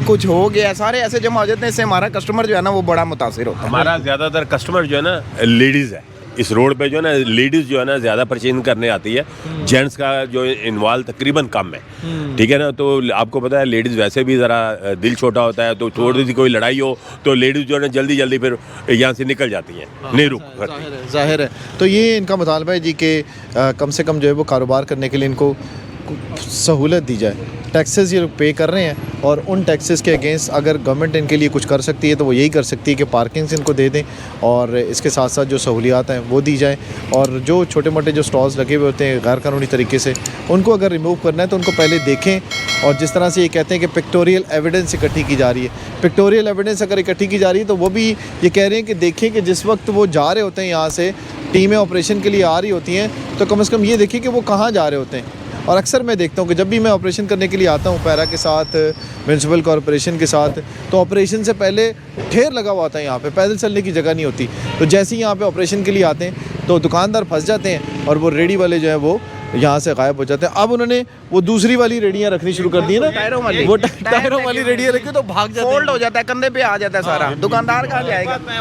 कुछ हो गया, सारे ऐसे जमा हो जाते हैं। इससे हमारा कस्टमर जो है ना वो बड़ा मुतासिर होता है। हमारा ज़्यादातर कस्टमर जो है ना लेडीज़ है। इस रोड पे जो है ना लेडीज़ जो है ना ज़्यादा परचेज करने आती है। जेंट्स का जो इन्वॉल्व तकरीबन कम है, ठीक है ना। तो आपको पता है लेडीज़ वैसे भी ज़रा दिल छोटा होता है, तो थोड़ी सी कोई लड़ाई हो तो लेडीज़ जो है ना जल्दी जल्दी फिर यहाँ से निकल जाती हैं, नहीं रुक करती। ज़ाहिर है। तो ये इनका मुतालबा है जी कि कम से कम जो है वो कारोबार करने के लिए इनको सहूलत दी जाए। टैक्सेस ये लोग पे कर रहे हैं और उन टैक्सेस के अगेंस्ट अगर गवर्नमेंट इनके लिए कुछ कर सकती है तो वो यही कर सकती है कि पार्किंग्स इनको दे दें और इसके साथ साथ जो सहूलियात हैं वो दी जाएँ। और जो छोटे मोटे जो स्टॉल्स लगे हुए होते हैं गैर कानूनी तरीके से, उनको अगर रिमूव करना है तो उनको पहले देखें। और जिस तरह से ये कहते हैं कि पिक्टोरियल एविडेंस इकट्ठी की जा रही है, पिक्टोरियल एविडेंस अगर इकट्ठी की जा रही है तो वो भी ये कह रहे हैं कि देखें कि जिस वक्त वो जा रहे होते हैं यहाँ से, टीमें ऑपरेशन के लिए आ रही होती हैं, तो कम से कम ये देखिए कि वो कहाँ जा रहे होते हैं। और अक्सर मैं देखता हूँ कि जब भी मैं ऑपरेशन करने के लिए आता हूँ पैरा के साथ, म्यूनसिपल कॉरपोरेशन के साथ, तो ऑपरेशन से पहले ढेर लगा हुआ होता है यहाँ पे, पैदल चलने की जगह नहीं होती। तो जैसे ही यहाँ पे ऑपरेशन के लिए आते हैं तो दुकानदार फंस जाते हैं और वो रेडी वाले जो है वो यहाँ से गायब हो जाते हैं। अब उन्होंने वो दूसरी वाली रेडियाँ रखनी शुरू कर दी है ना, टायरों वाली, वो टायरों वाली रेडियाँ रखी तो भाग जाते हैं। फोल्ड हो जाता है, कंधे पे आ जाता है सारा, दुकानदार कहाँ जाएगा।